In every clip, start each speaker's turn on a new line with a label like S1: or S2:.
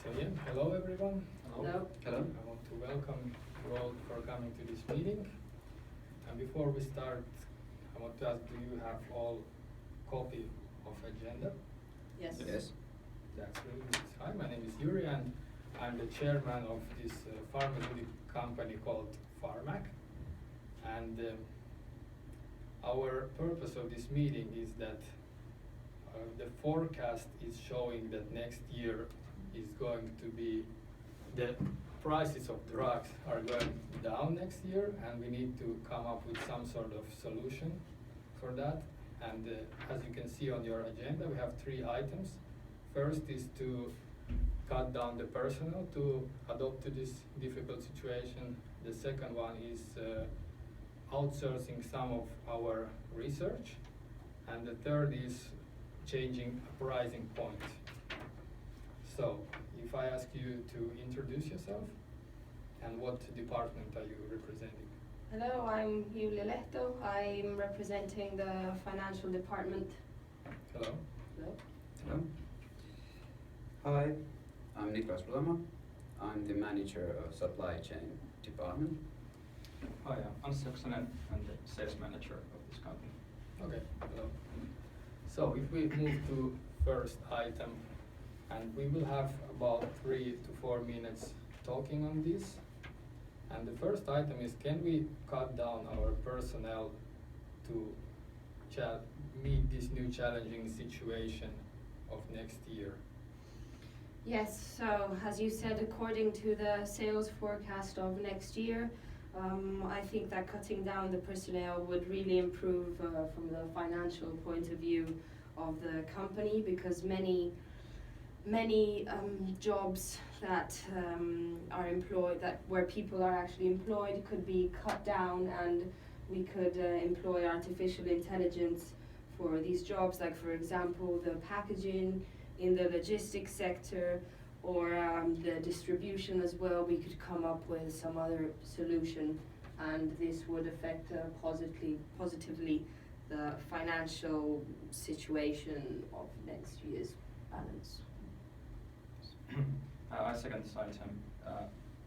S1: So yeah, hello everyone.
S2: Hello.
S3: Hello.
S1: I want to welcome you all for coming to this meeting. And before we start, I want to ask, do you have all copy of agenda?
S2: Yes.
S3: Yes.
S1: That's really good. Hi, my name is Yuri and I'm the chairman of this pharmaceutical company called Pharmac. And our purpose of this meeting is that the forecast is showing that next year is going to be, the prices of drugs are going down next year, and we need to come up with some sort of solution for that. And as you can see on your agenda, we have 3 items. First is to cut down the personnel to adapt to this difficult situation. The second one is outsourcing some of our research. And the third is changing a pricing point. So, if I ask you to introduce yourself, and what department are you representing?
S2: Hello, I'm Julia Lehto. I'm representing the financial department.
S1: Hello.
S2: Hello.
S3: Hello. Hi, I'm Niklas Bloma. I'm the manager of supply chain department.
S4: Hi, I'm Anssi Oksanen. I'm the sales manager of this company.
S1: Okay, hello. So if we move to first item, and we will have about 3 to 4 minutes talking on this. And the first item is, can we cut down our personnel to meet this new challenging situation of next year?
S2: Yes, so as you said, according to the sales forecast of next year, I think that cutting down the personnel would really improve from the financial point of view of the company, because many jobs that are employed, that where people are actually employed, could be cut down, and we could employ artificial intelligence for these jobs, like for example the packaging in the logistics sector, or the distribution as well. We could come up with some other solution, and this would affect positively the financial situation of next year's balance.
S4: I second this item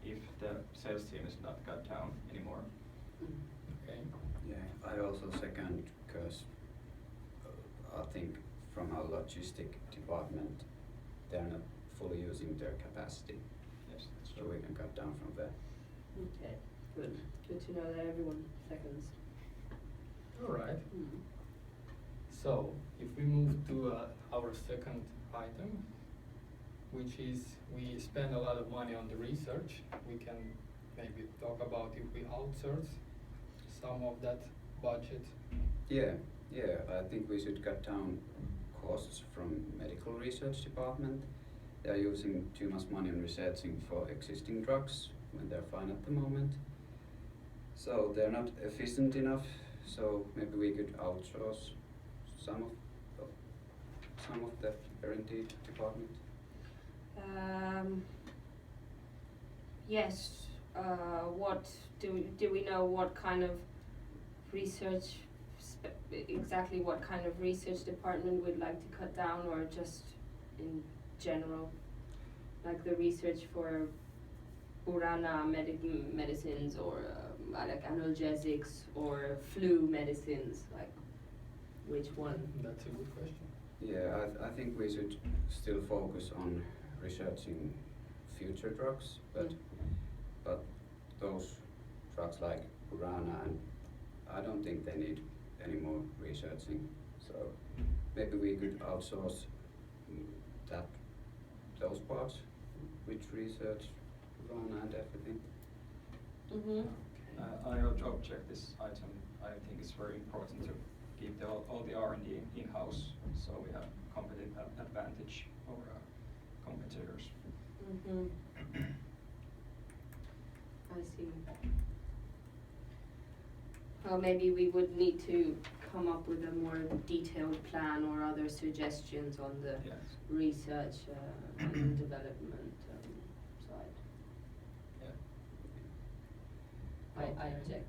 S4: if the sales team is not cut down anymore.
S1: Okay.
S3: Yeah, I also second, because I think from our logistic department, they're not fully using their capacity.
S4: Yes, that's
S3: So
S4: true.
S3: we can cut down from there.
S2: Okay, good. Good to know that everyone seconds.
S1: All right. So if we move to our second item, which is, we spend a lot of money on the research. We can maybe talk about if we outsource some of that budget.
S3: Yeah, I think we should cut down costs from medical research department. They're using too much money on researching for existing drugs when they're fine at the moment. So they're not efficient enough, so maybe we could outsource some of the R&D department.
S2: Yes. What do we know? What kind of research? Exactly what kind of research department would like to cut down, or just in general, like the research for Urana medicines, or like analgesics, or flu medicines? Like which one?
S1: That's a good question.
S3: Yeah, I think we should still focus on researching future drugs, but those drugs like Urana, and I don't think they need any more researching. So maybe we could outsource those parts, which research Urana and everything.
S4: I object this item. I think it's very important to keep all the R&D in-house, so we have competitive advantage over our competitors.
S2: I see. Well, maybe we would need to come up with a more detailed plan or other suggestions on the
S4: Yes.
S2: research and development side.
S4: Yeah.
S2: I object.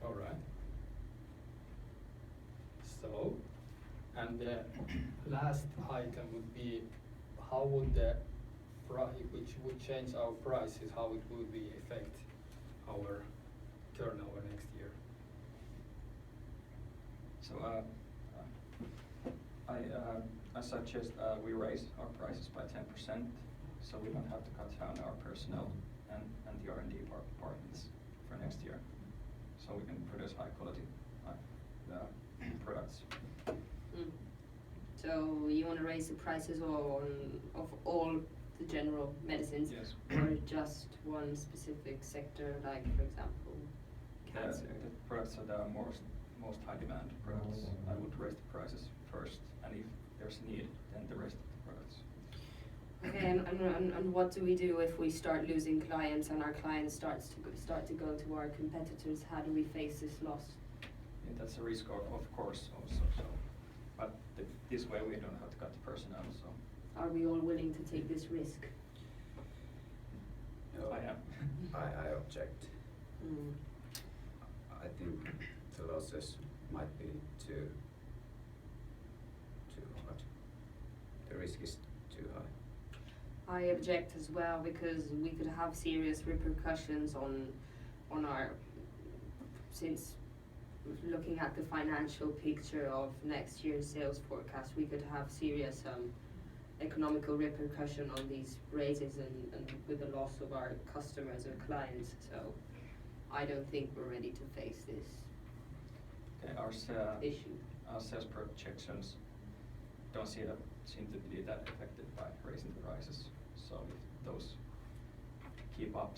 S1: All right. So, and the last item would be, how would the which would change our prices, how it would be affect our turnover next year.
S4: So I suggest we raise our prices by 10%, so we don't have to cut down our personnel and the R&D departments for next year, so we can produce high quality products.
S2: Mm. So you want to raise the prices of all the general medicines,
S4: Yes.
S2: or just one specific sector, like for example, cancer?
S4: The products that are most high demand products, I would raise the prices first, and if there's a need, then the rest of the products.
S2: Okay, and what do we do if we start losing clients and our clients start to go to our competitors? How do we face this loss?
S4: Yeah, that's a risk of course also. So, but this way we don't have to cut the personnel. So
S2: Are we all willing to take this risk?
S3: No,
S4: I am.
S3: I object.
S2: Mm.
S3: I think the losses might be too hard. The risk is too high.
S2: I object as well, because we could have serious repercussions on our, since looking at the financial picture of next year's sales forecast, we could have serious economical repercussion on these raises and with the loss of our customers and clients. So I don't think we're ready to face this
S4: Okay,
S2: issue.
S4: our sales projections don't seem to be that affected by raising the prices. So if those keep up,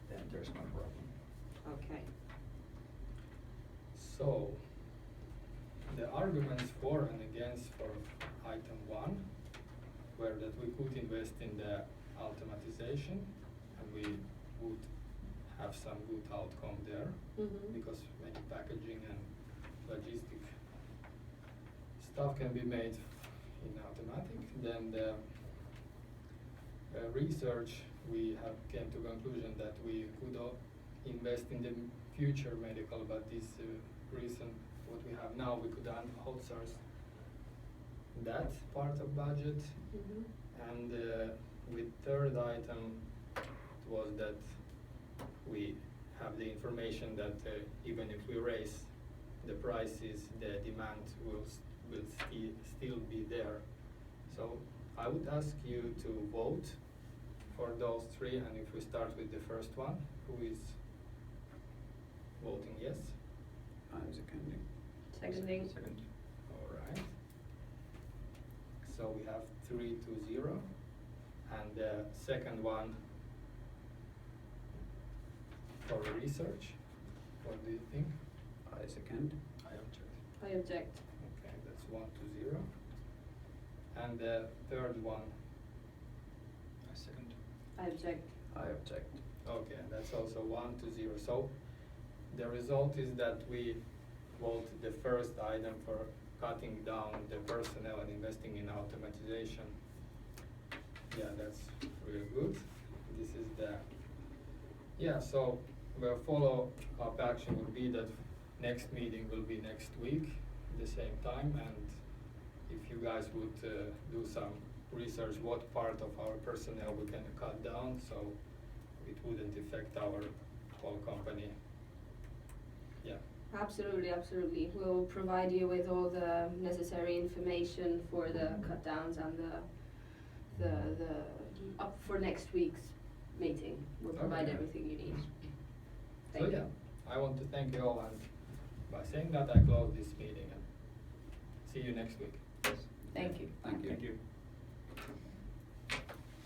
S4: then there's no problem.
S2: Okay.
S1: So, the arguments for and against for item 1 were that we could invest in the automatization and we would have some good outcome there,
S2: Mm-hmm.
S1: because maybe packaging and logistic stuff can be made in automatic. Then the research, we have came to conclusion that we could invest in the future medical, but this reason what we have now, we could outsource that part of budget.
S2: Mm-hmm.
S1: And with third item, it was that we have the information that even if we raise the prices, the demand will still be there. So I would ask you to vote for those 3, and if we start with the first one, who is voting yes?
S3: I'm seconding.
S2: Seconding.
S4: Second.
S1: All right. So we have 3-0, and the second one for research. What do you think?
S3: I second.
S4: I object.
S2: I object.
S1: Okay, that's 1-0. And the third one.
S4: I second.
S2: I object.
S3: I object.
S1: Okay, and that's also 1-0. So the result is that we vote the first item for cutting down the personnel and investing in automatization. Yeah, that's really good. This is the, yeah, so the follow-up action would be that next meeting will be next week at the same time, and if you guys would do some research what part of our personnel we can cut down, so it wouldn't affect our whole company. Yeah.
S2: Absolutely, absolutely. We'll provide you with all the necessary information for the cut downs and the up for next week's meeting. We'll provide
S1: Okay.
S2: everything you need.
S1: So
S2: Thank you.
S1: yeah, I want to thank you all, and by saying that I close this meeting, and see you next week.
S2: Thank you.
S3: Thank you.
S4: Thank you.